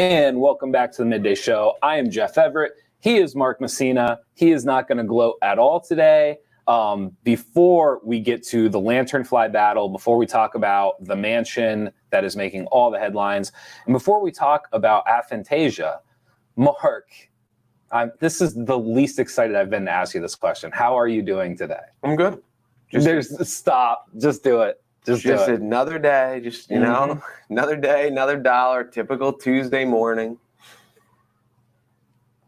And welcome back to the Midday Show. I am Jeff Everett. He is Mark Messina. He is not going to gloat at all today. Before we get to the Lanternfly battle, before we talk about the mansion that is making all the headlines, and before we talk about aphantasia, Mark, this is the least excited I've been to ask you this question. How are you doing today? I'm good. Stop. Just do it. Just do it. Another day. Just, know, another day, another dollar. Typical Tuesday morning.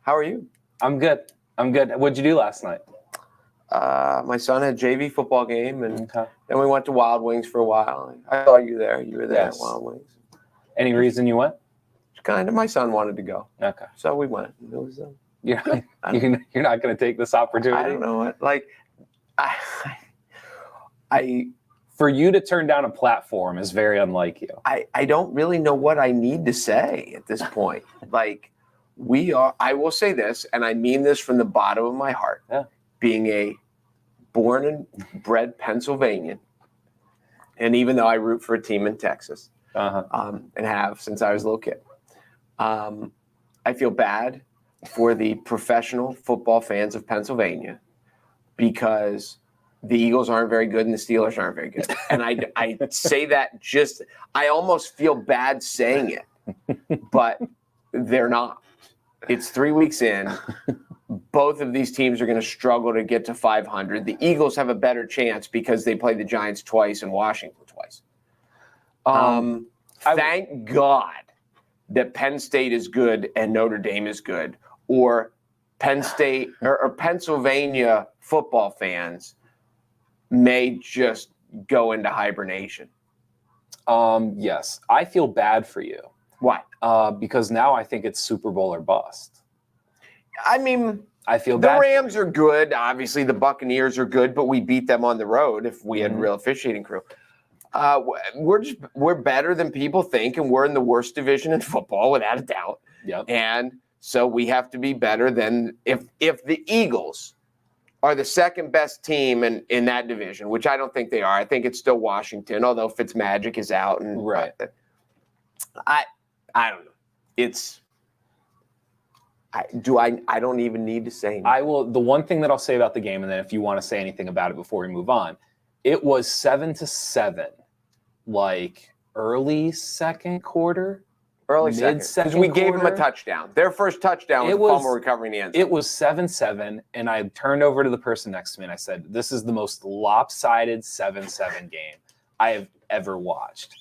How are you? I'm good. What'd you do last night? My son had a JV football game, and then we went to Wild Wings for a while. I saw you there. You were there at Wild Wings. Any reason you went? Kind of. My son wanted to go. Okay. So we went. It was. You're not going to take this opportunity. I don't know what. Like, I. For you to turn down a platform is very unlike you. I don't really know what I need to say at this point. Like, I will say this, and I mean this from the bottom of my heart. Yeah. Being a born and bred Pennsylvanian, and even though I root for a team in Texas, and have since I was a little kid, I feel bad for the professional football fans of Pennsylvania because the Eagles aren't very good and the Steelers aren't very good. And I say that I almost feel bad saying it, but they're not. It's 3 weeks in. Both of these teams are going to struggle to get to 500. The Eagles have a better chance because they played the Giants twice and Washington twice. Thank God that Penn State is good and Notre Dame is good, or Penn State or Pennsylvania football fans may just go into hibernation. Yes, I feel bad for you. Why? Because now I think it's Super Bowl or bust. I mean, I feel bad. The Rams are good. Obviously, the Buccaneers are good, but we beat them on the road if we had a real officiating crew. We're better than people think, and we're in the worst division in football, without a doubt. Yep. And so we have to be better than if the Eagles are the second best team in that division, which I don't think they are. I think it's still Washington, although Fitzmagic is out. And right. I don't know. I don't even need to say anything. I will. The one thing that I'll say about the game, and then if you want to say anything about it before we move on, it was 7-7, like early second quarter. Early second. Because we gave them a touchdown. Their first touchdown was a fumble recovery in the end zone. It was 7-7, and I turned over to the person next to me and I said, "This is the most lopsided 7-7 game I have ever watched."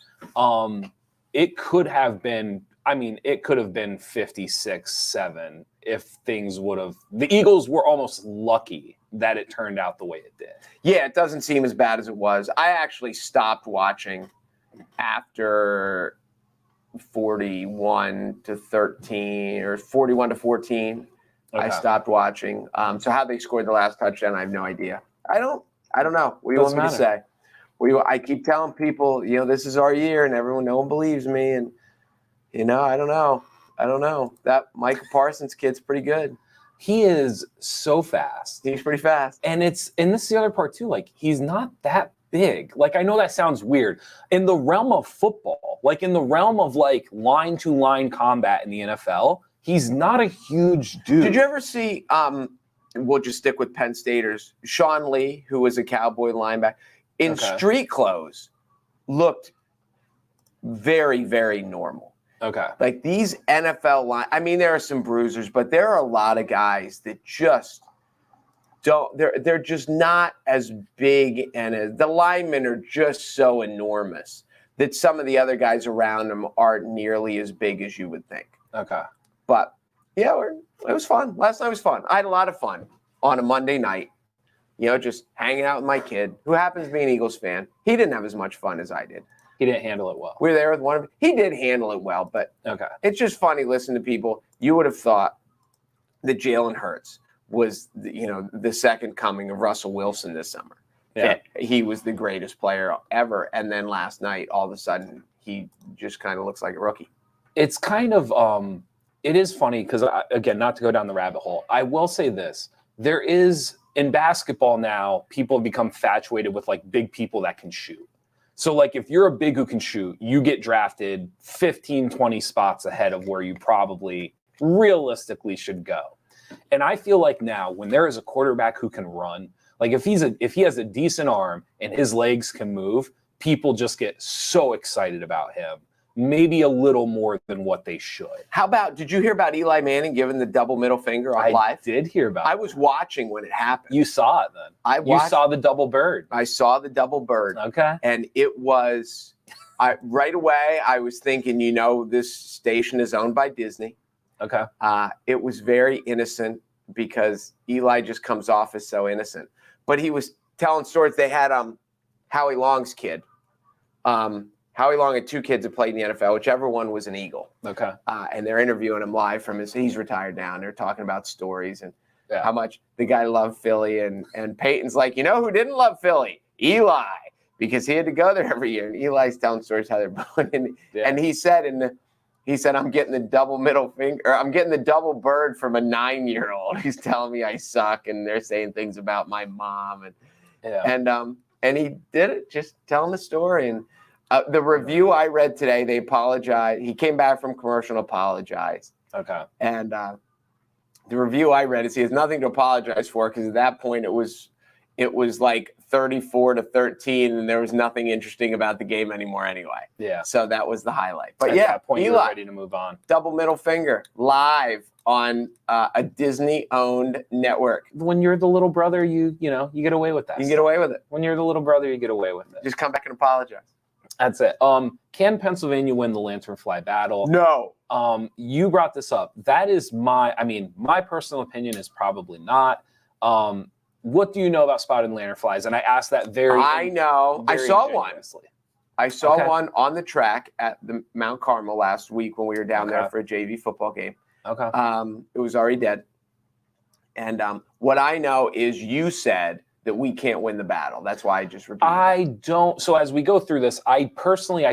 It could have been. I mean, it could have been 56-7 if things would have. The Eagles were almost lucky that it turned out the way it did. Yeah, it doesn't seem as bad as it was. I actually stopped watching after 41-13 or 41-14. Okay. I stopped watching. So how they scored the last touchdown, I have no idea. I don't know. What do you want me to say? I keep telling people, this is our year, and no one believes me, and. I don't know. That Michael Parsons kid's pretty good. He is so fast. He's pretty fast. And this is the other part too. Like, he's not that big. Like, I know that sounds weird. In the realm of football, like in the realm of like line-to-line combat in the NFL, he's not a huge dude. Did you ever see, we'll just stick with Penn Staters, Sean Lee, who was a Cowboy linebacker, in street clothes, looked very, very normal. Okay. Like these NFL there are some bruisers, but there are a lot of guys that just don't. They're just not as big, and the linemen are just so enormous that some of the other guys around them aren't nearly as big as you would think. Okay. But yeah, it was fun. Last night was fun. I had a lot of fun on a Monday night. Just hanging out with my kid, who happens to be an Eagles fan. He didn't have as much fun as I did. He didn't handle it well. We were there with one of them. He did handle it well, but it's just funny listening to people. You would have thought that Jalen Hurts was, the second coming of Russell Wilson this summer. Yeah. He was the greatest player ever. And then last night, all of a sudden, he just kind of looks like a rookie. It's kind of, it is funny because, again, not to go down the rabbit hole, I will say this. There is, in basketball now, people have become infatuated with, like, big people that can shoot. So like if you're a big who can shoot, you get drafted 15, 20 spots ahead of where you probably realistically should go. And I feel like now when there is a quarterback who can run, like if he has a decent arm and his legs can move, people just get so excited about him. Maybe a little more than what they should. Did you hear about Eli Manning giving the double middle finger on live? I did hear about it. I was watching when it happened. You saw it then? You saw the double bird. I saw the double bird. Okay. And it was, right away, I was thinking, this station is owned by Disney. Okay. It was very innocent because Eli just comes off as so innocent. But he was telling stories. They had Howie Long's kid. Howie Long had two kids that played in the NFL, whichever one was an Eagle. Okay. And they're interviewing him live he's retired now, and they're talking about stories and how much the guy loved Philly. And Peyton's like, who didn't love Philly? Eli, because he had to go there every year. And Eli's telling stories how they're going. And he said, I'm getting the double middle finger, or I'm getting the double bird from a 9-year-old. He's telling me I suck, and they're saying things about my mom. And he did it, just telling the story. And the review I read today, they apologized. He came back from commercial and apologized. Okay. And the review I read is he has nothing to apologize for because at that point it was like 34-13, and there was nothing interesting about the game anymore anyway. Yeah. So that was the highlight. But at that point, you were ready to move on. Double middle finger live on a Disney-owned network. When you're the little brother, you get away with that. You get away with it. When you're the little brother, you get away with it. Just come back and apologize. That's it. Can Pennsylvania win the Lanternfly battle? No. You brought this up. That is my personal opinion is probably not. What do you know about spotted lanternflies? And I asked that I know. I saw genuinely. one. I saw one on the track at the Mount Carmel last week when we were down there for a JV football game. Okay. It was already dead. And what I know is you said that we can't win the battle. That's why I just repeated I don't. So as we go through this, I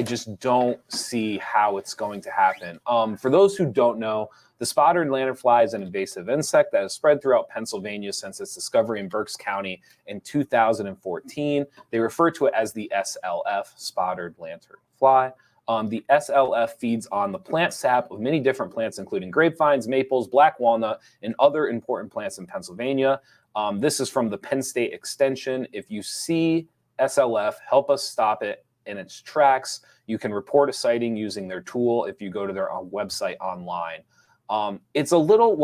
just don't see how it's going to happen. For those who don't know, the spotted lanternfly is an invasive insect that has spread throughout Pennsylvania since its discovery in Berks County in 2014. They refer to it as the SLF, spotted lanternfly. The SLF feeds on the plant sap of many different plants, including grapevines, maples, black walnut, and other important plants in Pennsylvania. This is from the Penn State Extension. If you see SLF, help us stop it in its tracks. You can report a sighting using their tool if you go to their website online. It's a little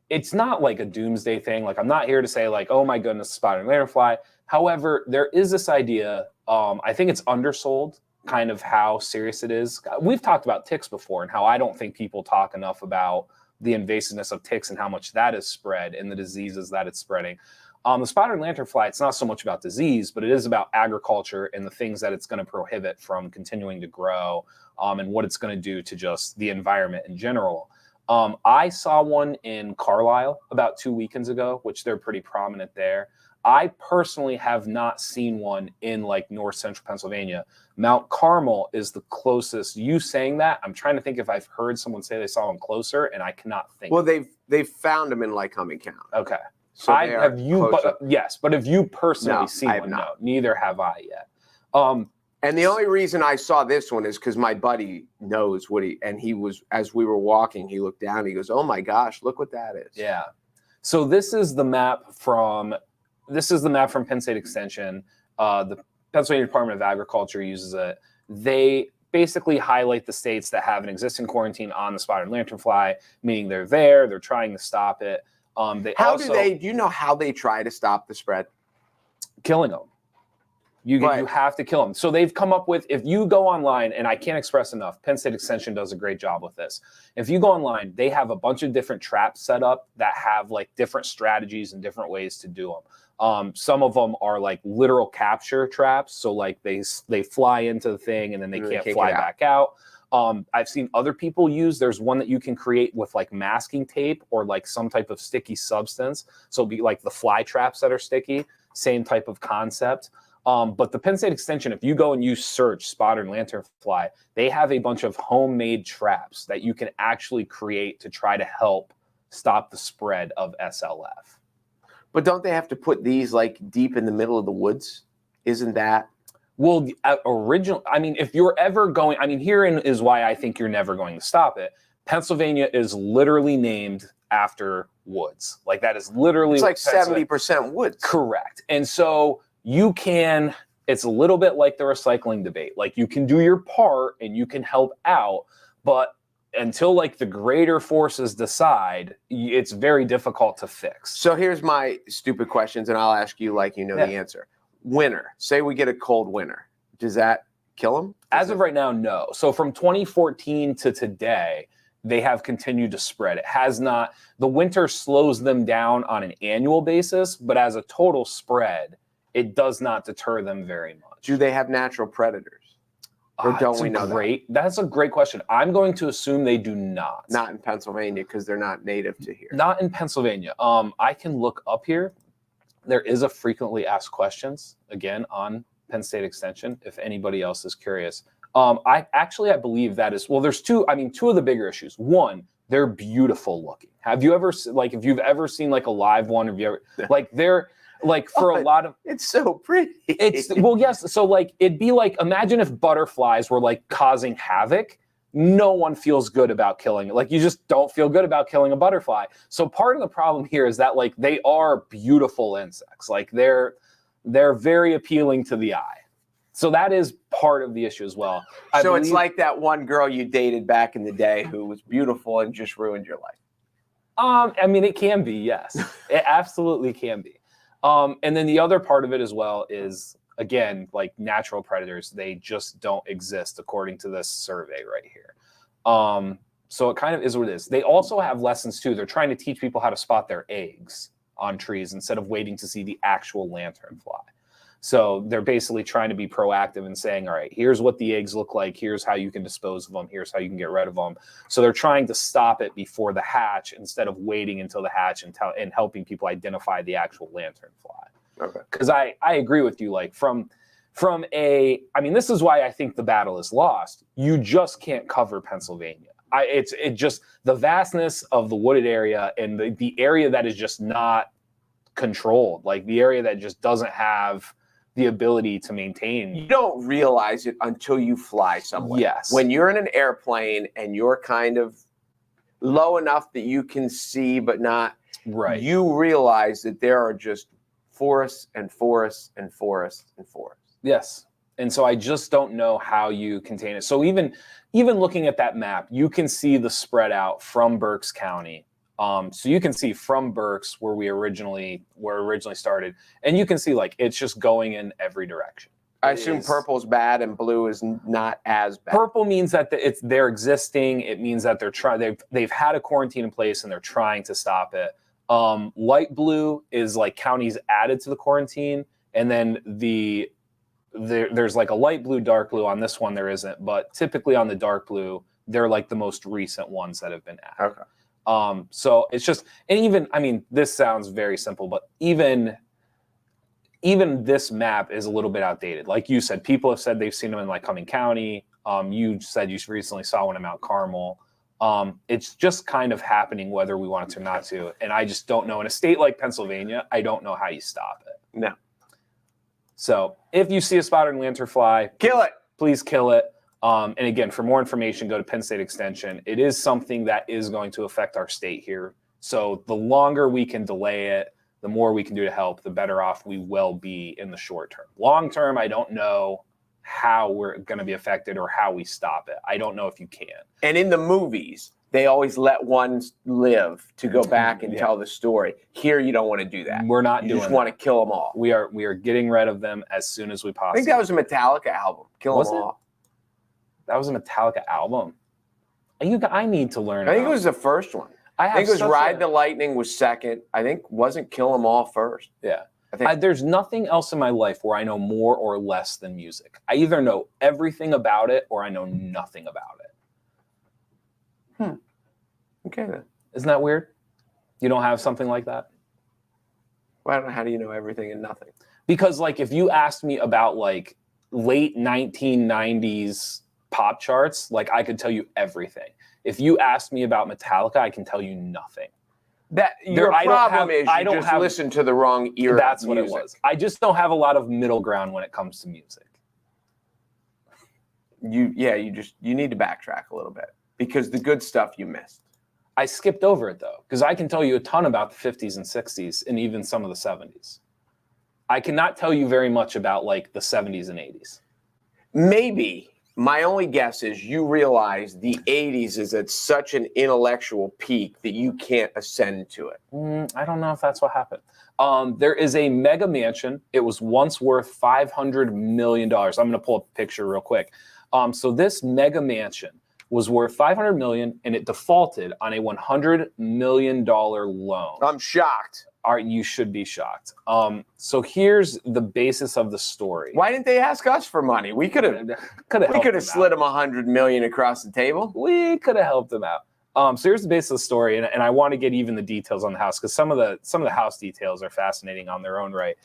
it's not like a doomsday thing. Like I'm not here to say like, oh my goodness, spotted lanternfly. However, there is this idea, I think it's undersold, kind of how serious it is. We've talked about ticks before and how I don't think people talk enough about the invasiveness of ticks and how much that is spread and the diseases that it's spreading. The spotted lanternfly, it's not so much about disease, but it is about agriculture and the things that it's going to prohibit from continuing to grow, and what it's going to do to just the environment in general. I saw one in Carlisle about 2 weekends ago, which they're pretty prominent there. I personally have not seen one in like North Central Pennsylvania. Mount Carmel is the closest. You saying that, I'm trying to think if I've heard someone say they saw one closer, and I cannot think. Well, they've found them in Lycoming County. Okay. So have you? But have you personally seen one? Not. No, neither have I yet. And the only reason I saw this one is because my buddy knows he was, as we were walking, he looked down, he goes, oh my gosh, look what that is. Yeah. So this is the map from Penn State Extension. The Pennsylvania Department of Agriculture uses it. They basically highlight the states that have an existing quarantine on the spotted lanternfly, meaning they're trying to stop it. Do you know how they try to stop the spread? Killing them. You have to kill them. So they've come up with, if you go online, and I can't express enough, Penn State Extension does a great job with this. If you go online, they have a bunch of different traps set up that have like different strategies and different ways to do them. Some of them are like literal capture traps. So like they fly into the thing and then they can't fly back out. I've seen other people there's one that you can create with like masking tape or like some type of sticky substance. So it'll be like the fly traps that are sticky, same type of concept. But the Penn State Extension, if you go and you search spotted lanternfly, they have a bunch of homemade traps that you can actually create to try to help stop the spread of SLF. But don't they have to put these like deep in the middle of the woods? Isn't that? Well, original. I mean, if you're ever going, I mean, herein is why I think you're never going to stop it. Pennsylvania is literally named after woods. Like that is literally. It's like 70% woods. Correct. And so you can. It's a little bit like the recycling debate. Like you can do your part and you can help out, but until like the greater forces decide, it's very difficult to fix. So here's my stupid questions, and I'll ask you like you know the answer. Winter. Say we get a cold winter. Does that kill them? As of right now, no. So from 2014 to today, they have continued to spread. It has not. The winter slows them down on an annual basis, but as a total spread, it does not deter them very much. Do they have natural predators? Or don't we know that? That's a great question. I'm going to assume they do not. Not in Pennsylvania because they're not native to here. Not in Pennsylvania. I can look up here. There is a frequently asked questions, again, on Penn State Extension, if anybody else is curious. I believe that is, well, there's two of the bigger issues. One, they're beautiful looking. If you've ever seen like a live one, have you ever, like they're, like for a lot of, it's so pretty. Well, yes. So like, it'd be like, imagine if butterflies were like causing havoc. No one feels good about killing it. Like you just don't feel good about killing a butterfly. So part of the problem here is that like they are beautiful insects. Like they're very appealing to the eye. So that is part of the issue as well. So it's like that one girl you dated back in the day who was beautiful and just ruined your life. I mean, it can be, yes. It absolutely can be. And then the other part of it as well is, again, like natural predators, they just don't exist according to this survey right here. So it kind of is what it is. They also have lessons too. They're trying to teach people how to spot their eggs on trees instead of waiting to see the actual lanternfly. So they're basically trying to be proactive and saying, all right, here's what the eggs look like. Here's how you can dispose of them. Here's how you can get rid of them. So they're trying to stop it before the hatch instead of waiting until the hatch and helping people identify the actual lanternfly. Okay. Because I agree with you. Like this is why I think the battle is lost. You just can't cover Pennsylvania. It's just the vastness of the wooded area and the area that is just not controlled, like the area that just doesn't have the ability to maintain. You don't realize it until you fly somewhere. Yes. When you're in an airplane and you're kind of low enough that you can see but not, right, you realize that there are just forests and forests and forests and forests. Yes. And so I just don't know how you contain it. So even looking at that map, you can see the spread out from Berks County. So you can see from Berks where we originally started, and you can see like it's just going in every direction. I assume purple's bad and blue is not as bad. Purple means that they're existing. It means that they've had a quarantine in place and they're trying to stop it. Light blue is like counties added to the quarantine, and then there's like a light blue, dark blue. On this one there isn't, but typically on the dark blue, they're like the most recent ones that have been added. Okay. So it's just, and even, I mean, this sounds very simple, but even this map is a little bit outdated. Like you said, people have said they've seen them in like Cumming County. You said you recently saw one in Mount Carmel. It's just kind of happening whether we want it to or not to. And I just don't know. In a state like Pennsylvania, I don't know how you stop it. No. So if you see a spotted lanternfly, kill it. Please kill it. And again, for more information, go to Penn State Extension. It is something that is going to affect our state here. So the longer we can delay it, the more we can do to help, the better off we will be in the short term. Long term, I don't know how we're going to be affected or how we stop it. I don't know if you can. And in the movies, they always let one live to go back and tell the story. Here, you don't want to do that. We're not doing that. You just want to kill them all. We are getting rid of them as soon as we possibly. I think that was a Metallica album. Kill them all. That was a Metallica album. I need to learn. I think it was the first one. I think it was Ride the Lightning was second. I think wasn't Kill 'Em All first. Yeah. There's nothing else in my life where I know more or less than music. I either know everything about it or I know nothing about it. Okay then. Isn't that weird? You don't have something like that? Well, I don't know. How do you know everything and nothing? Because like if you asked me about like late 1990s pop charts, like I could tell you everything. If you asked me about Metallica, I can tell you nothing. Your problem is you just listen to the wrong era. That's what it was. I just don't have a lot of middle ground when it comes to music. You need to backtrack a little bit because the good stuff you missed. I skipped over it though, because I can tell you a ton about the 50s and 60s and even some of the 70s. I cannot tell you very much about like the 70s and 80s. Maybe. My only guess is you realize the 80s is at such an intellectual peak that you can't ascend to it. I don't know if that's what happened. There is a mega mansion. It was once worth $500 million. I'm going to pull up a picture real quick. So this mega mansion was worth $500 million, and it defaulted on a $100 million loan. I'm shocked. You should be shocked. So here's the basis of the story. Why didn't they ask us for money? We could have slid them $100 million across the table. We could have helped them out. So here's the basis of the story, and I want to get even the details on the house because some of the house details are fascinating on their own right.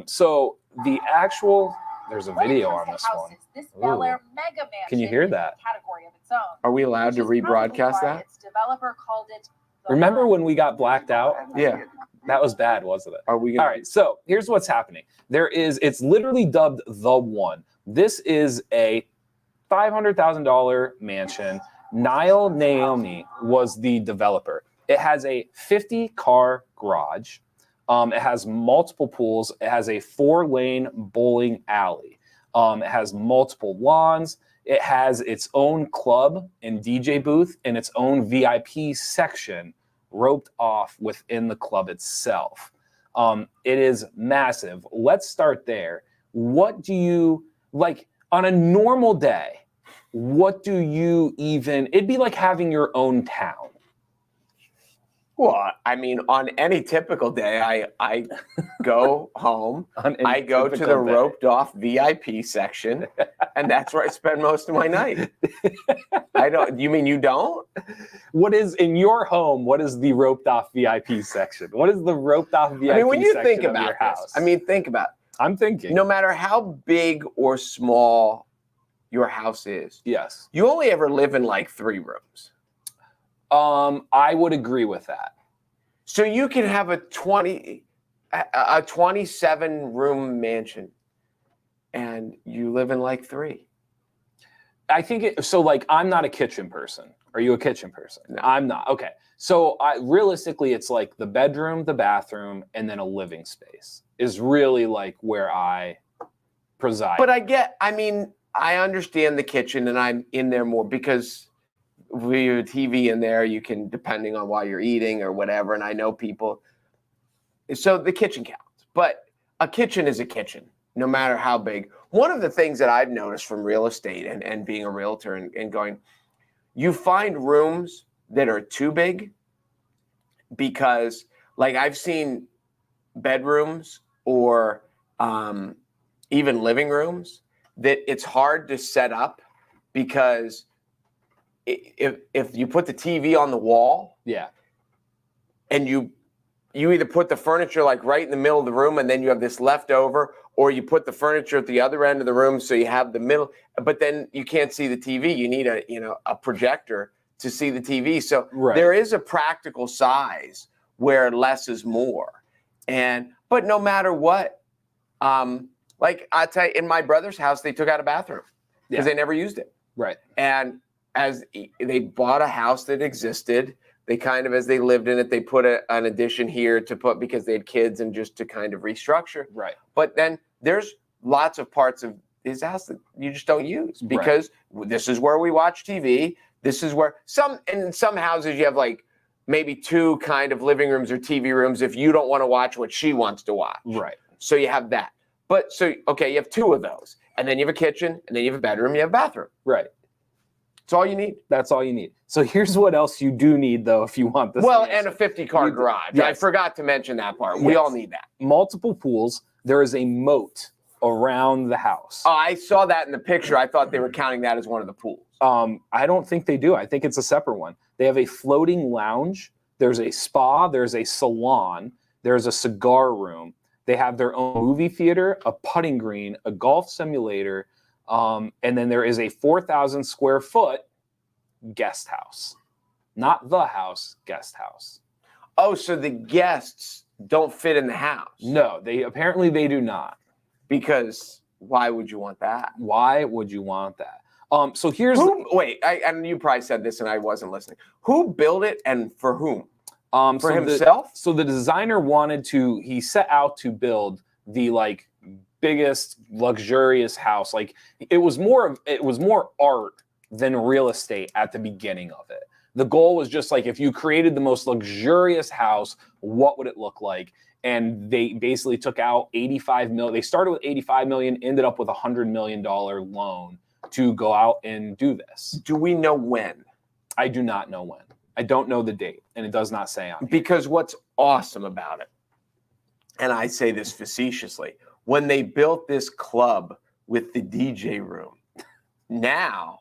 So the actual there's a video on this one. This Bel Air mega mansion. Can you hear that? Category of its own. Are we allowed to rebroadcast that? Its developer called it. Remember when we got blacked out? Yeah. That was bad, wasn't it? Are we gonna... All right, so here's what's happening. It's literally dubbed The One. This is a $500,000 mansion. Niall Naomi was the developer. It has a 50-car garage. It has multiple pools. It has a 4-lane bowling alley. It has multiple lawns. It has its own club and DJ booth and its own VIP section roped off within the club itself. It is massive. Let's start there. What do you, like, on a normal day, what do you even, it'd be like having your own town. Well, I mean, on any typical day, I go home, I go to the roped off VIP section, and that's where I spend most of my night. You mean you don't? What is, in your home, what is the roped off VIP section? What is the roped off VIP section? I mean, when you think of about your house? this, I mean, think about it. I'm thinking. No matter how big or small your house is, yes, you only ever live in like 3 rooms. I would agree with that. So you can have a 27-room mansion, and you live in like 3. I think so. Like, I'm not a kitchen person. Are you a kitchen person? No. I'm not. Okay. So realistically, it's like the bedroom, the bathroom, and then a living space is really like where I preside. But I understand the kitchen, and I'm in there more because with your TV in there, you can, depending on what you're eating or whatever, and I know people. So the kitchen counts, but a kitchen is a kitchen, no matter how big. One of the things that I've noticed from real estate and being a realtor and going, you find rooms that are too big because, like, I've seen bedrooms or even living rooms that it's hard to set up because if you put the TV on the wall, yeah, and you either put the furniture like right in the middle of the room and then you have this leftover, or you put the furniture at the other end of the room so you have the middle, but then you can't see the TV. You need a projector to see the TV. So There is a practical size where less is more. But no matter what, like I tell you, in my brother's house, they took out a bathroom because they never used it. Right. And as they bought a house that existed, they kind of, as they lived in it, they put an addition here to put, because they had kids and just to kind of restructure. Right. But then there's lots of parts of his house that you just don't use because this is where we watch TV. This is where in some houses you have like maybe 2 kind of living rooms or TV rooms if you don't want to watch what she wants to watch. Right. So you have that. But you have 2 of those, and then you have a kitchen, and then you have a bedroom, you have a bathroom. Right. That's all you need. That's all you need. So here's what else you do need, though, if you want this. Well, and a 50-car garage. Yes. I forgot to mention that part. We all need that. Multiple pools. There is a moat around the house. Oh, I saw that in the picture. I thought they were counting that as one of the pools. I don't think they do. I think it's a separate one. They have a floating lounge. There's a spa. There's a salon. There's a cigar room. They have their own movie theater, a putting green, a golf simulator, and then there is a 4,000 square foot guest house. Not the house, guest house. Oh, so the guests don't fit in the house? No, they do not. Because why would you want that? Why would you want that? So here's and you probably said this and I wasn't listening. Who built it and for whom? For so himself? So the designer he set out to build the like biggest luxurious house. Like it was more art than real estate at the beginning of it. The goal was just like, if you created the most luxurious house, what would it look like? And they basically took out 85 million. They started with 85 million, ended up with $100 million loan to go out and do this. Do we know when? I do not know when. I don't know the date, and it does not say on here. Because what's awesome about it, and I say this facetiously, when they built this club with the DJ room, now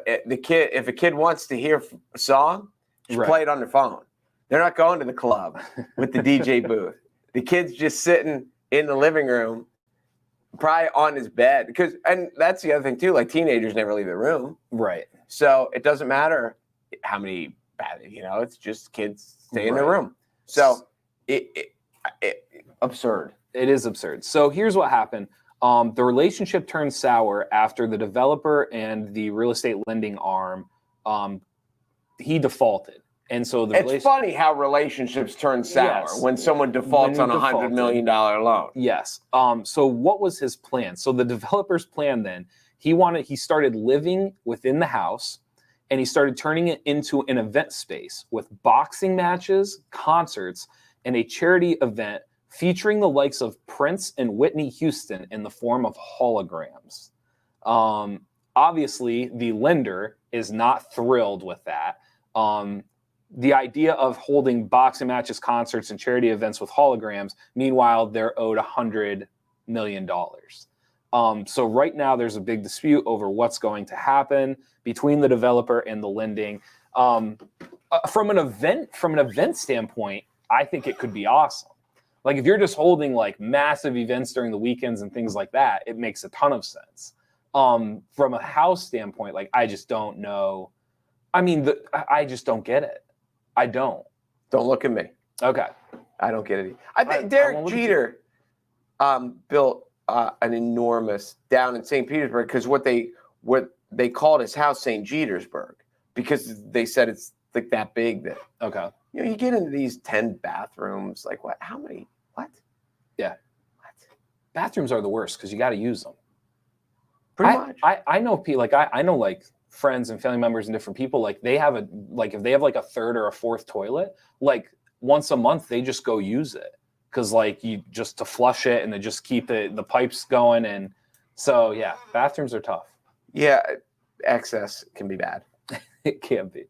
if a kid wants to hear a song, just play it on their phone. They're not going to the club with the DJ booth. The kid's just sitting in the living room, probably on his bed. And that's the other thing too. Like teenagers never leave the room, right? So it doesn't matter how many it's just kids stay in their room. So it absurd. It is absurd. So here's what happened. The relationship turned sour after the developer and the real estate lending arm, he defaulted. And so it's funny how relationships turn sour when someone defaults on $100 million loan. Yes. So what was his plan? So the developer's plan then, he started living within the house and he started turning it into an event space with boxing matches, concerts, and a charity event featuring the likes of Prince and Whitney Houston in the form of holograms. Obviously, the lender is not thrilled with that. The idea of holding boxing matches, concerts, and charity events with holograms, meanwhile, they're owed $100 million. So right now, there's a big dispute over what's going to happen between the developer and the lending. From an event standpoint, I think it could be awesome. Like if you're just holding like massive events during the weekends and things like that, it makes a ton of sense. From a house standpoint, like I just don't know. I mean, I just don't get it. I don't. Don't look at me. Okay. I don't get it. I think Derek Jeter built an enormous down in St. Petersburg because what they called his house St. Jetersburg because they said it's like that big that you get into these 10 bathrooms like what? How many? What? Yeah. What? Bathrooms are the worst because you got to use them. Pretty much. I know people like I know like friends and family members and different people like they have if they have like a third or a fourth toilet, like once a month they just go use it because like you just to flush it and they just keep the pipes going and so yeah, bathrooms are tough. Yeah, excess can be bad. It can be.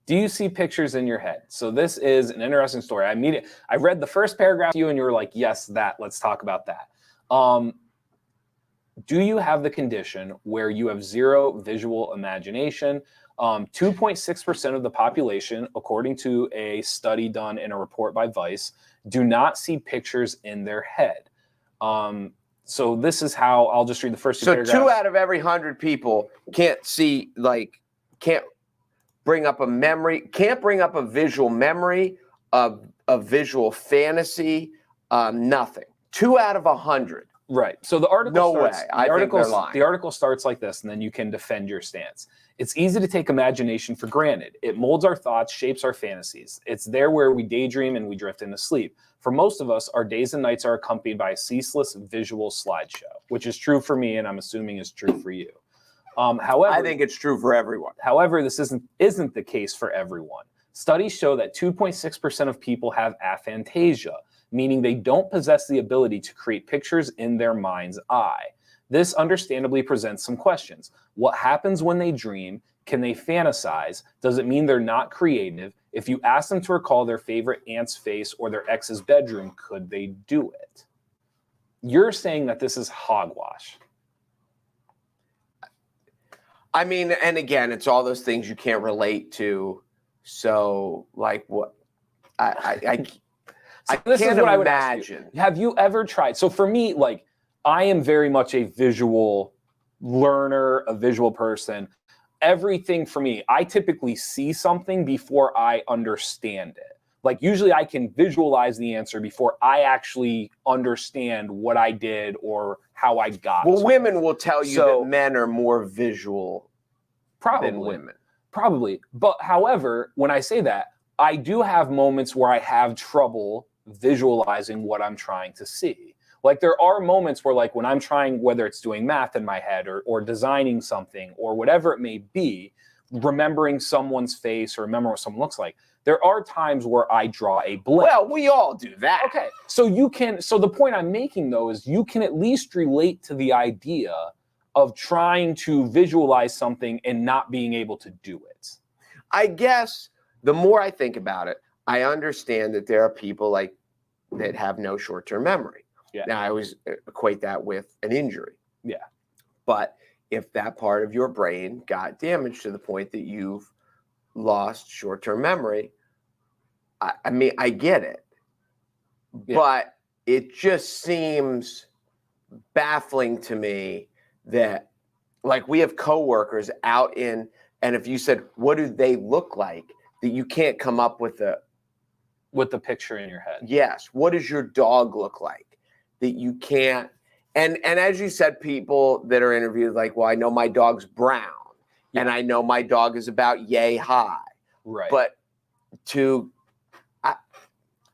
Do you see pictures in your head? So this is an interesting story. I read the first paragraph to you and you were like, yes, let's talk about that. Do you have the condition where you have zero visual imagination? 2.6% of the population, according to a study done in a report by Vice, do not see pictures in their head. So this is how I'll just read the first two paragraphs. So 2 out of every 100 people can't bring up a memory, can't bring up a visual memory, a visual fantasy, nothing. 2 out of 100. Right. So the article The article starts like this, and then you can defend your stance. It's easy to take imagination for granted. It molds our thoughts, shapes our fantasies. It's there where we daydream and we drift into sleep. For most of us, our days and nights are accompanied by a ceaseless visual slideshow, which is true for me, and I'm assuming is true for you. However, I think it's true for everyone. However, this isn't the case for everyone. Studies show that 2.6% of people have aphantasia, meaning they don't possess the ability to create pictures in their mind's eye. This understandably presents some questions. What happens when they dream? Can they fantasize? Does it mean they're not creative? If you ask them to recall their favorite aunt's face or their ex's bedroom, could they do it? You're saying that this is hogwash. I mean, and again, it's all those things you can't relate to. So, like, what? I this can't is what I would imagine. Ask you. Have you ever tried? So for me, like, I am very much a visual learner, a visual person. Everything for me, I typically see something before I understand it. Like usually I can visualize the answer before I actually understand what I did or how I got Well, to women it. will tell you So- that men are more visual than women. Probably. But however, when I say that, I do have moments where I have trouble visualizing what I'm trying to see. Like there are moments where like when I'm trying, whether it's doing math in my head or designing something or whatever it may be, remembering someone's face or remember what someone looks like, there are times where I draw a blank. Well, we all do that. Okay. So the point I'm making though is you can at least relate to the idea of trying to visualize something and not being able to do it. I guess the more I think about it, I understand that there are people like that have no short-term memory. Yeah. Now, I always equate that with an injury. Yeah. But if that part of your brain got damaged to the point that you've lost short-term memory, I mean, I get it. Yeah. But it just seems baffling to me that, like, we have coworkers out in, and if you said, what do they look like, that you can't come up with With the picture in your head. yes, what does your dog look like? That you can't, and as you said, people that are interviewed, like, well, I know my dog's brown, and I know my dog is about yay high. Right. But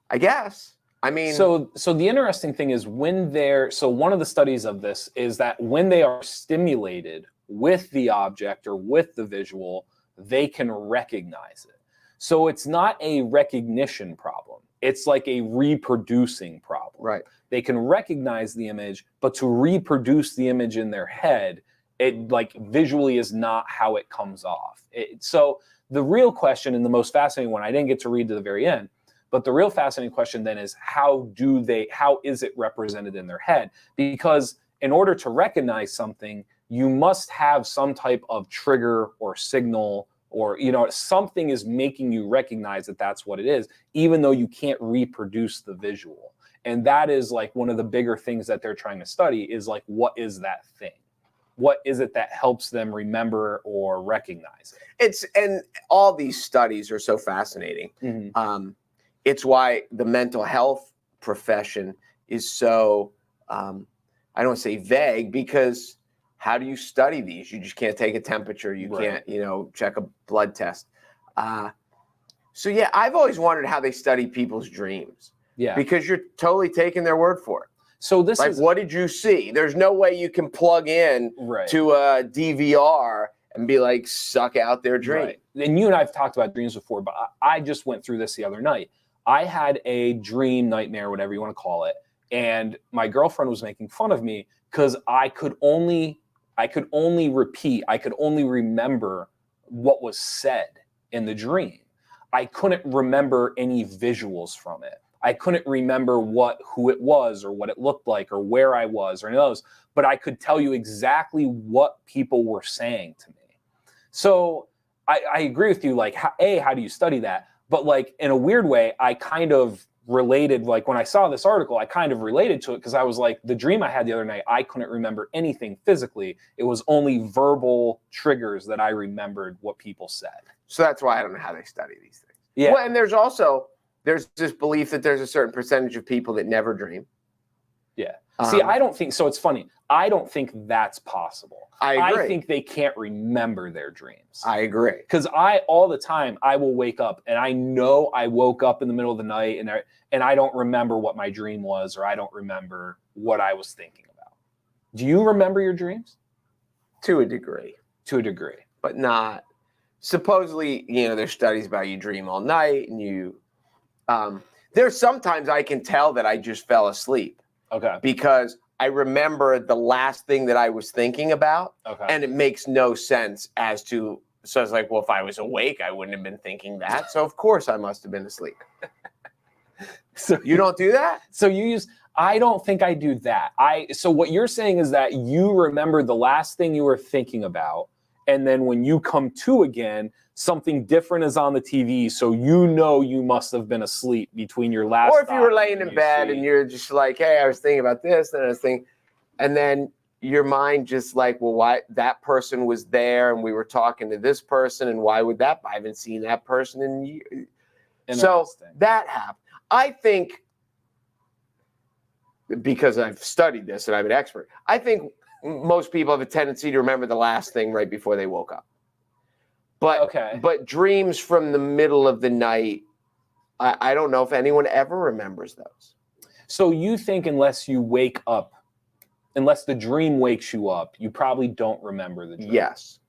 I guess, I mean. So the interesting thing is one of the studies of this is that when they are stimulated with the object or with the visual, they can recognize it. So it's not a recognition problem. It's like a reproducing problem. Right. They can recognize the image, but to reproduce the image in their head, it like visually is not how it comes off. So the real question, and the most fascinating one, I didn't get to read to the very end, but the real fascinating question then is how is it represented in their head? Because in order to recognize something, you must have some type of trigger or signal, or something is making you recognize that that's what it is, even though you can't reproduce the visual. And that is like one of the bigger things that they're trying to study is like, what is that thing? What is it that helps them remember or recognize it? And all these studies are so fascinating. Mm-hmm. It's why the mental health profession is so, I don't want to say vague, because how do you study these? You just can't take a temperature. You Right. can't, check a blood test. So yeah, I've always wondered how they study people's dreams. Yeah. Because you're totally taking their word for it. So this Like, is what did you see? There's no way you can plug in right. to a DVR and be like, suck out their dream. Right. And you and I have talked about dreams before, but I just went through this the other night. I had a dream, nightmare, whatever you want to call it, and my girlfriend was making fun of me because I could only repeat, I could only remember what was said in the dream. I couldn't remember any visuals from it. I couldn't remember who it was or what it looked like or where I was or any of those, but I could tell you exactly what people were saying to me. So I agree with you, like, how do you study that? But like in a weird way, I kind of related, like when I saw this article, I kind of related to it because I was like, the dream I had the other night, I couldn't remember anything physically. It was only verbal triggers that I remembered what people said. So that's why I don't know how they study these things. Yeah. Well, and there's this belief that there's a certain percentage of people that never dream. Yeah. See, I don't think so. It's funny. I don't think that's possible. I agree. I think they can't remember their dreams. I agree. Because all the time, I will wake up and I know I woke up in the middle of the night and I don't remember what my dream was, or I don't remember what I was thinking about. Do you remember your dreams? To a degree. To a degree. But not. Supposedly, there's studies about you dream all night and you. There's sometimes I can tell that I just fell asleep. Okay. Because I remember the last thing that I was thinking about, okay. and it makes no sense as to. So I was like, well, if I was awake, I wouldn't have been thinking that. So of course I must have been asleep. So you don't do that? So I don't think I do that. So what you're saying is that you remember the last thing you were thinking about, and then when you come to again, something different is on the TV, so you must have been asleep between your last. Or if you were laying in bed and you're just like, hey, I was thinking about this, and I was thinking, and then your mind just like, well, why that person was there and we were talking to this person, and why would that? I haven't seen that person in years. So Interesting. that happened. I think, because I've studied this and I'm an expert, I think most people have a tendency to remember the last thing right before they woke up. But dreams from the middle of the night, I don't know if anyone ever remembers those. So you think unless you wake up, unless the dream wakes you up, you probably don't remember the dream? Yes.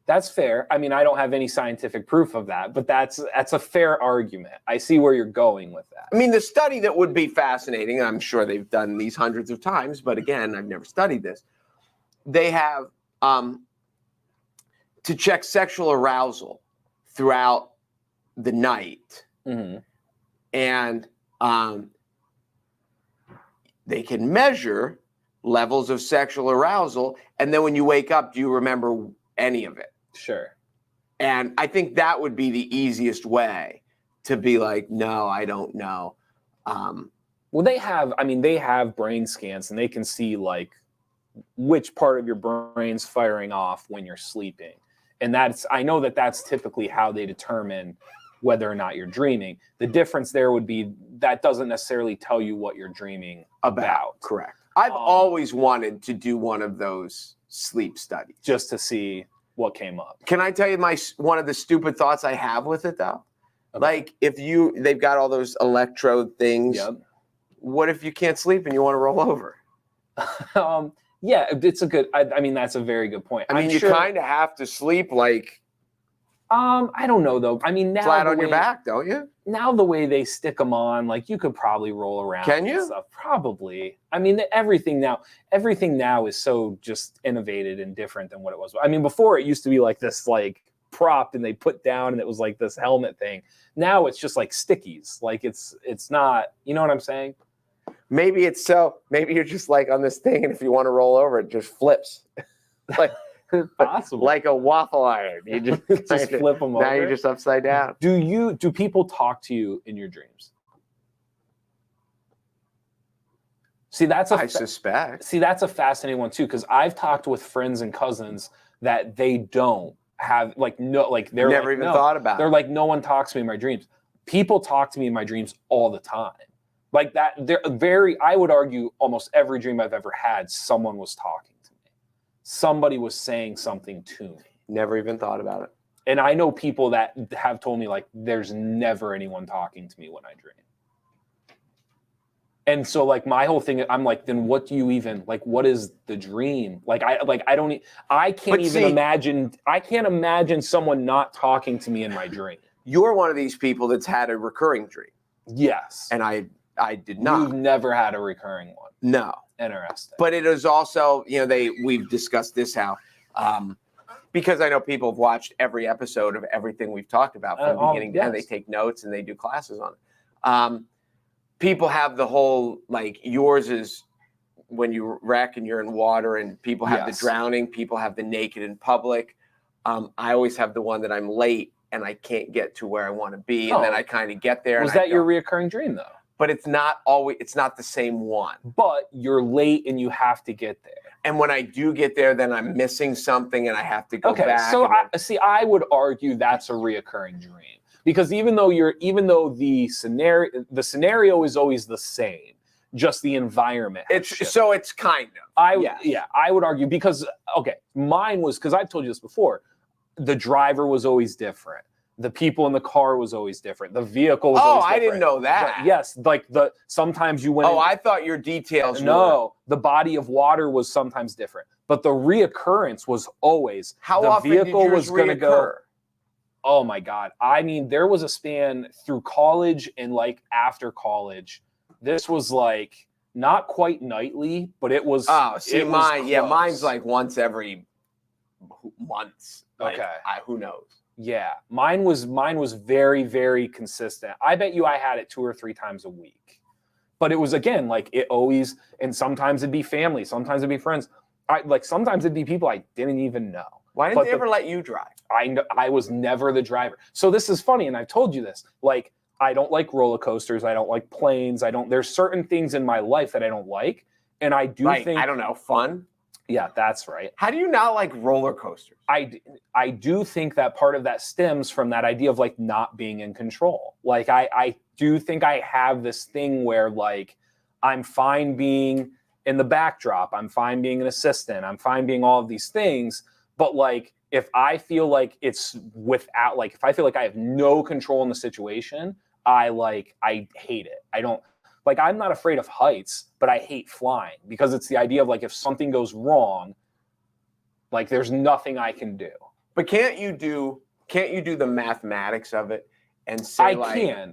That's fair. I mean, I don't have any scientific proof of that, but that's a fair argument. I see where you're going with that. I mean, the study that would be fascinating, I'm sure they've done these hundreds of times, but again, I've never studied this. They have to check sexual arousal throughout the night. Mm-hmm. And they can measure levels of sexual arousal. And then when you wake up, do you remember any of it? Sure. And I think that would be the easiest way to be like, no, I don't know. Well, they have brain scans and they can see like which part of your brain's firing off when you're sleeping. And I know that's typically how they determine whether or not you're dreaming. The difference there would be that doesn't necessarily tell you what you're dreaming about. Correct. I've always wanted to do one of those sleep studies. Just to see what came up. Can I tell you one of the stupid thoughts I have with it though? Okay. Like they've got all those electrode things. Yep. What if you can't sleep and you want to roll over? Yeah, it's a good, I mean, that's a very good point. I mean, you kind of have to sleep like I don't know though. I mean, now flat on your back, don't you? Now the way they stick them on, like you could probably roll around. Can you? And stuff. Probably. I mean, everything now is so just innovated and different than what it was. I mean, before it used to be like this like prop and they put down and it was like this helmet thing. Now it's just like stickies. Like it's not, you know what I'm saying? Maybe you're just like on this thing and if you want to roll over, it just flips. Like possible. Like a waffle iron. You just flip them over. Now you're just upside down. Do people talk to you in your dreams? See, I suspect. See, that's a fascinating one too, because I've talked with friends and cousins that they don't have they're never even thought about it. They're like, no one talks to me in my dreams. People talk to me in my dreams all the time. Like that, I would argue almost every dream I've ever had, someone was talking to me. Somebody was saying something to me. Never even thought about it. And I know people that have told me like, there's never anyone talking to me when I dream. And so like my whole thing, I'm like, then what do you even, like, what is the dream? I can't imagine someone not talking to me in my dream. You're one of these people that's had a recurring dream. Yes. And I did not. You've never had a recurring one. No. Interesting. But it is also, we've discussed this how, because I know people have watched every episode of everything we've talked about from the beginning to end. They take notes and they do classes on it. People have the whole, like, yours is when you wreck and you're in water, and people have the drowning, people have the naked in public. I always have the one that I'm late and I can't get to where I want to be. And then I kind of get there. Was that your reoccurring dream though? But it's not the same one. But you're late and you have to get there. And when I do get there, then I'm missing something and I have to go back. So I would argue that's a reoccurring dream. Because even though the scenario is always the same, just the environment. It's kind of. I would argue because mine was, because I've told you this before, the driver was always different. The people in the car was always different. The vehicle was always different. I didn't know that. But yes, like sometimes you went. I thought your details. No, the body of water was sometimes different, but the reoccurrence was always. How the often vehicle did yours was going to go. reoccur? Oh my God. I mean, there was a span through college and like after college. This was like not quite nightly, but it was. Mine's like once every months. Like, okay. Who knows? Yeah, mine was very, very consistent. I bet you I had it 2 or 3 times a week. But it was, again, like it always, and sometimes it'd be family, sometimes it'd be friends. Sometimes it'd be people I didn't even know. Why didn't they ever let you drive? I was never the driver. So this is funny, and I've told you this. Like, I don't like roller coasters. I don't like planes. There's certain things in my life that I don't like. And I do think. I don't know, fun? Yeah, that's right. How do you not like roller coasters? I do think that part of that stems from that idea of like not being in control. Like I do think I have this thing where like I'm fine being in the backdrop, I'm fine being an assistant, I'm fine being all of these things, but like if I feel like it's without, like if I feel like I have no control in the situation, I hate it. I don't like, I'm not afraid of heights, but I hate flying because it's the idea of like if something goes wrong, like there's nothing I can do. But can't you do the mathematics of it and say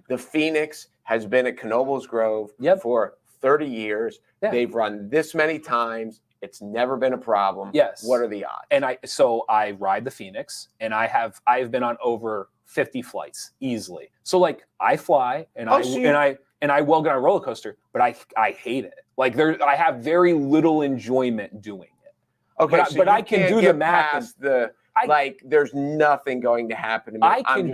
the Phoenix has been at Knoebels Grove for 30 years. Yeah. They've run this many times. It's never been a problem. Yes. What are the odds? And I ride the Phoenix, and I've been on over 50 flights easily. So like I fly and I will get on a roller coaster, but I hate it. Like I have very little enjoyment doing it. Okay, but I can do the math. There's nothing going to happen to me. I can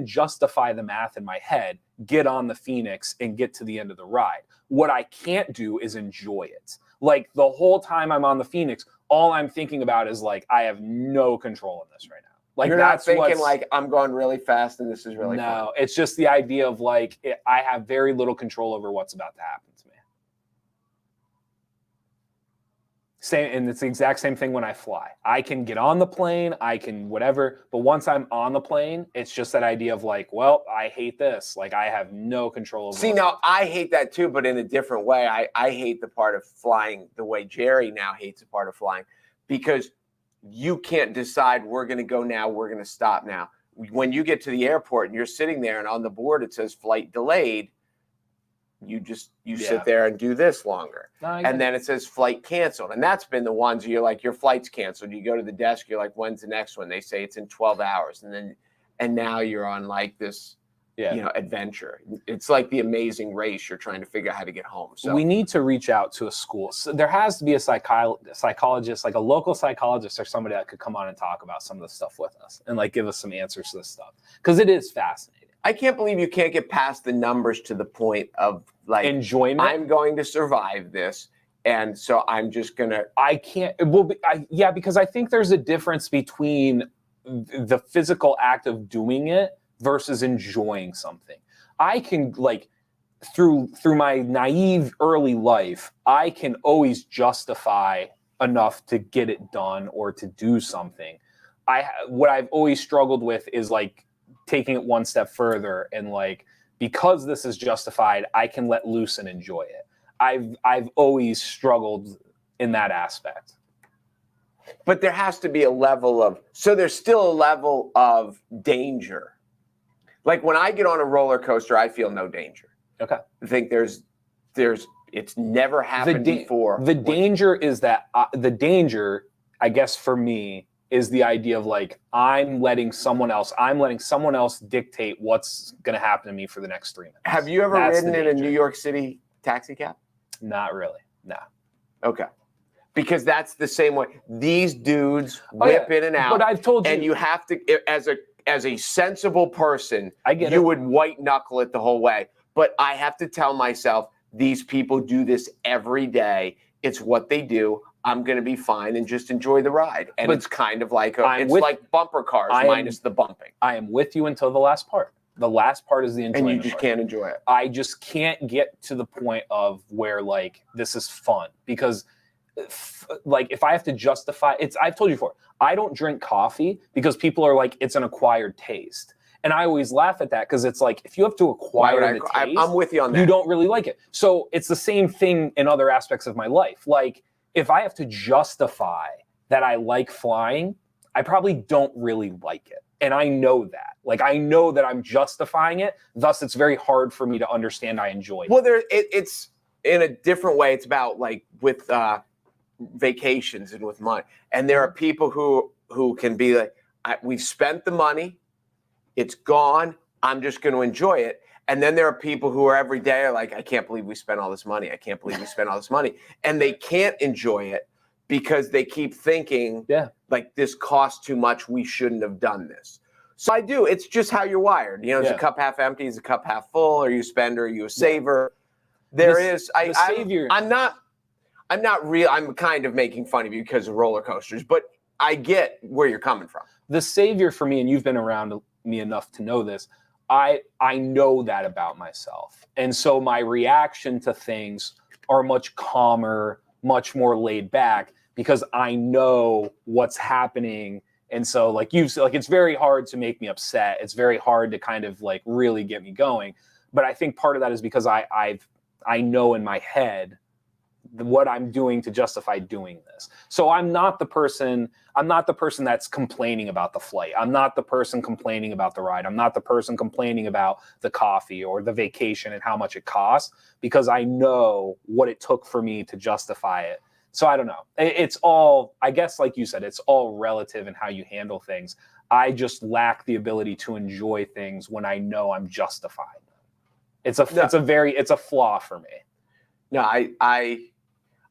justify the math in my head, get on the Phoenix and get to the end of the ride. What I can't do is enjoy it. Like the whole time I'm on the Phoenix, all I'm thinking about is like, I have no control in this right now. Like you're not thinking like I'm going really fast and this is really fun. No, it's just the idea of like, I have very little control over what's about to happen to me. And it's the exact same thing when I fly. I can get on the plane, I can whatever, but once I'm on the plane, it's just that idea of like, well, I hate this. Like I have no control over it. See, now I hate that too, but in a different way. I hate the part of flying the way Jerry now hates the part of flying, because you can't decide we're going to go now, we're going to stop now. When you get to the airport and you're sitting there and on the board it says flight delayed, you sit there and do this longer. And then it says flight canceled. And that's been the ones where you're like, your flight's canceled. You go to the desk, you're like, when's the next one? They say it's in 12 hours. And now you're on like this, adventure. It's like the Amazing Race. You're trying to figure out how to get home. So we need to reach out to a school. So there has to be a psychologist, like a local psychologist or somebody that could come on and talk about some of the stuff with us and like give us some answers to this stuff. Because it is fascinating. I can't believe you can't get past the numbers to the point of like enjoyment. I'm going to survive this, and so I'm just gonna. I can't. Because I think there's a difference between the physical act of doing it versus enjoying something. I can like through my naive early life, I can always justify enough to get it done or to do something. What I've always struggled with is like taking it one step further and like, because this is justified, I can let loose and enjoy it. I've always struggled in that aspect. But there has to be a level of, so there's still a level of danger. Like when I get on a roller coaster, I feel no danger. Okay. I think it's never happened before. The danger is that the danger, I guess for me, is the idea of like, I'm letting someone else dictate what's going to happen to me for the next 3 minutes. Have you ever ridden in a New York City taxi cab? Not really. No. Okay. Because that's the same way. These dudes whip in and out. But I've told you. And you have to, as a sensible person, you would white knuckle it the whole way. But I have to tell myself, these people do this every day. It's what they do. I'm going to be fine and just enjoy the ride. And it's kind of like like bumper cars minus the bumping. I am with you until the last part. The last part is the enjoyment. And you just can't enjoy it. I just can't get to the point of where like this is fun, because like if I have to justify I've told you before, I don't drink coffee because people are like, it's an acquired taste. And I always laugh at that because it's like, if you have to acquire the taste, I'm with you on that. You don't really like it. So it's the same thing in other aspects of my life. Like if I have to justify that I like flying, I probably don't really like it. And I know that. Like I know that I'm justifying it. Thus, it's very hard for me to understand I enjoy it. Well, it's in a different way. It's about like with vacations and with money. And there are people who can be like, we've spent the money. It's gone. I'm just going to enjoy it. And then there are people who are every day are like, I can't believe we spent all this money. I can't believe we spent all this money. And they can't enjoy it because they keep thinking, like, this costs too much. We shouldn't have done this. So I do. It's just how you're wired. You know, is a cup half empty? Is a cup half full? Are you a spender? Are you a saver? I'm I'm not real. I'm kind of making fun of you because of roller coasters, but I get where you're coming from. The savior for me, and you've been around me enough to know this, I know that about myself. And so my reaction to things are much calmer, much more laid back because I know what's happening. And so like you said, like it's very hard to make me upset. It's very hard to kind of like really get me going. But I think part of that is because I know in my head what I'm doing to justify doing this. So I'm not the person that's complaining about the flight. I'm not the person complaining about the ride. I'm not the person complaining about the coffee or the vacation and how much it costs because I know what it took for me to justify it. So I don't know. It's all, I guess, like you said, it's all relative in how you handle things. I just lack the ability to enjoy things when I know I'm justified. It's a flaw for me. No,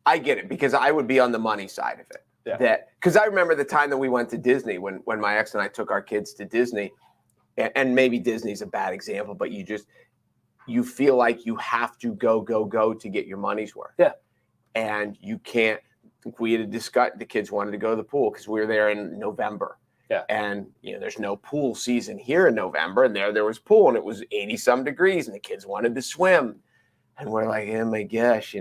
I get it because I would be on the money side of it. Yeah. Because I remember the time that we went to Disney when my ex and I took our kids to Disney, and maybe Disney's a bad example, but you feel like you have to go to get your money's worth. Yeah. And you can't. We had discussed the kids wanted to go to the pool because we were there in November. Yeah. And there's no pool season here in November, and there was pool, and it was 80-some degrees, and the kids wanted to swim, and we're like, oh my gosh,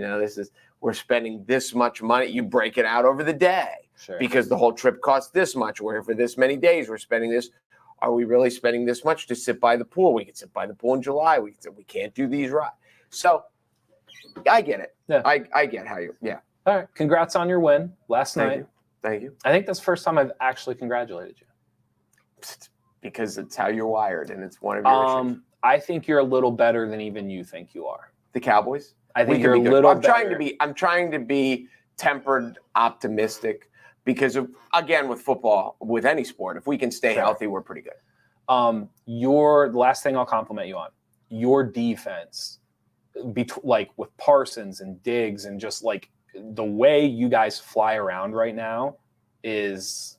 we're spending this much money. You break it out over the day because the whole trip costs this much. We're here for this many days. We're spending this. Are we really spending this much to sit by the pool? We could sit by the pool in July. We can't do these rides. So I get it. Yeah. I get how All right. Congrats on your win last night. Thank you. I think that's the first time I've actually congratulated you. Because it's how you're wired and it's one of your issues. I think you're a little better than even you think you are. The Cowboys? I think you're a little better. I'm trying to be tempered, optimistic, because again, with football, with any sport, if we can stay healthy, we're pretty good. The last thing I'll compliment you on, your defense, like with Parsons and Diggs and just like the way you guys fly around right now is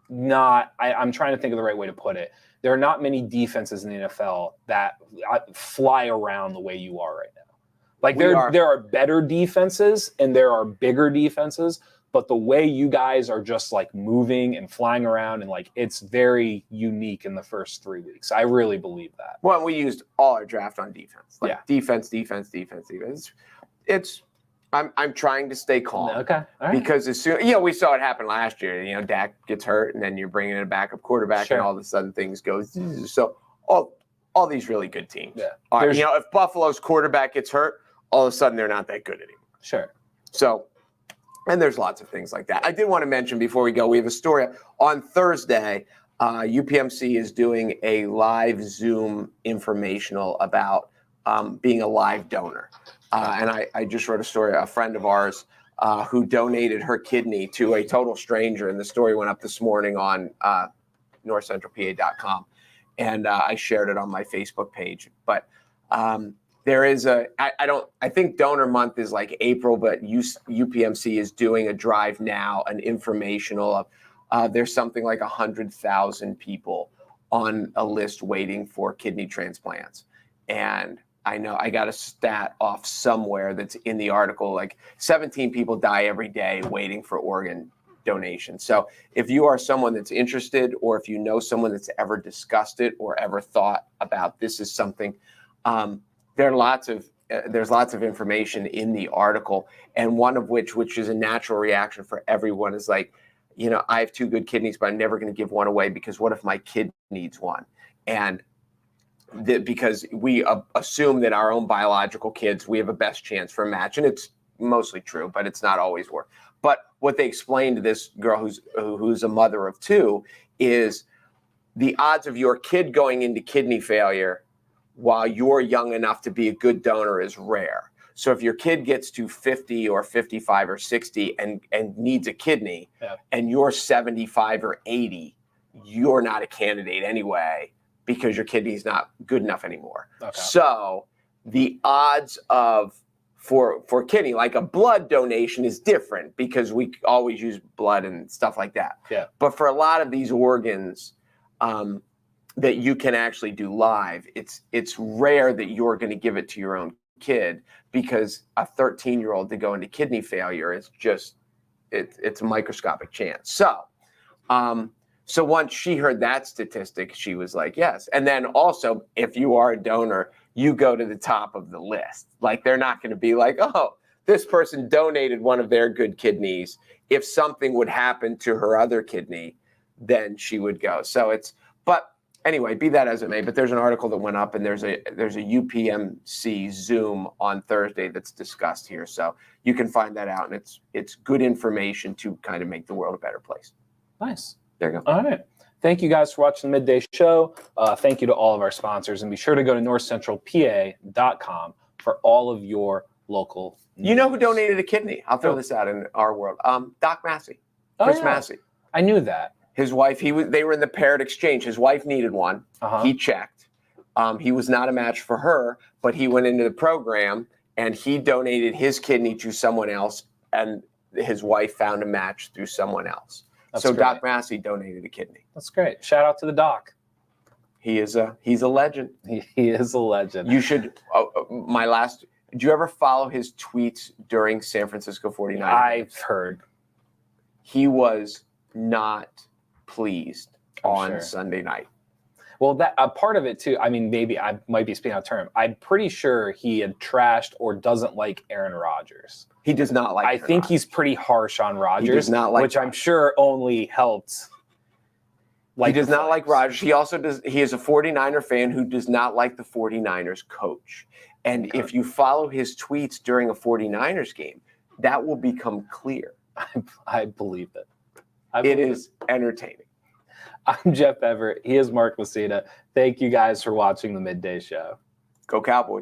not, I'm trying to think of the right way to put it. There are not many defenses in the NFL that fly around the way you are right now. Like there are better defenses and there are bigger defenses, but the way you guys are just like moving and flying around and like it's very unique in the first 3 weeks. I really believe that. Well, we used all our draft on defense. Defense. I'm trying to stay calm. Okay. All right. Because as soon, we saw it happen last year. Dak gets hurt, and then you're bringing in a backup quarterback, and all of a sudden things go. So all these really good teams. Yeah. If Buffalo's quarterback gets hurt, all of a sudden they're not that good anymore. Sure. So, and there's lots of things like that. I did want to mention before we go, we have a story on Thursday. UPMC is doing a live Zoom informational about being a live donor. And I just wrote a story, a friend of ours who donated her kidney to a total stranger. And the story went up this morning on NorthcentralPa.com. And I shared it on my Facebook page. But there is I think donor month is like April, but UPMC is doing a drive now, an informational of there's something like 100,000 people on a list waiting for kidney transplants. And I know I got a stat off somewhere that's in the article, like 17 people die every day waiting for organ donation. So if you are someone that's interested, or if you know someone that's ever discussed it or ever thought about this is something, there's lots of information in the article. And one of which is a natural reaction for everyone is like, I have 2 good kidneys, but I'm never going to give one away because what if my kid needs one? And because we assume that our own biological kids, we have a best chance for a match. And it's mostly true, but it's not always work. But what they explained to this girl who's a mother of 2 is the odds of your kid going into kidney failure while you're young enough to be a good donor is rare. So if your kid gets to 50 or 55 or 60 and needs a kidney, and you're 75 or 80, you're not a candidate anyway, because your kidney's not good enough anymore. Okay. So the odds for kidney, like a blood donation, is different because we always use blood and stuff like that. Yeah. But for a lot of these organs that you can actually do live, it's rare that you're going to give it to your own kid, because a 13-year-old to go into kidney failure is just, it's a microscopic chance. So once she heard that statistic, she was like, yes. And then also, if you are a donor, you go to the top of the list. Like, they're not going to be like, oh, this person donated one of their good kidneys. If something would happen to her other kidney, then she would go. So but anyway, be that as it may, but there's an article that went up, and there's a UPMC Zoom on Thursday that's discussed here. So you can find that out, and it's good information to kind of make the world a better place. Nice. There you go. All right. Thank you guys for watching the Midday Show. Thank you to all of our sponsors, and be sure to go to NorthcentralPa.com for all of your local news. You know who donated a kidney? I'll throw this out in our world. Doc Massey. Chris Massey. I knew that. His wife, they were in the paired exchange. His wife needed one. He checked. He was not a match for her, but he went into the program and he donated his kidney to someone else, and his wife found a match through someone else. That's so great. Doc Massey donated a kidney. That's great. Shout out to the doc. He's a legend. He is a legend. You should. Did you ever follow his tweets during San Francisco 49ers? I've heard. He was not pleased on Sunday night. Well, that part of it too. I mean, maybe I might be speaking out of term. I'm pretty sure he had trashed or doesn't like Aaron Rodgers. He does not like. I think he's pretty harsh on Rodgers, he does not like which I'm sure only helped. He does not like Rodgers. He also does. He is a 49er fan who does not like the 49ers coach. And if you follow his tweets during a 49ers game, that will become clear. I believe it. It is entertaining. I'm Jeff Everett. He is Mark Messina. Thank you guys for watching the Midday Show. Go Cowboys.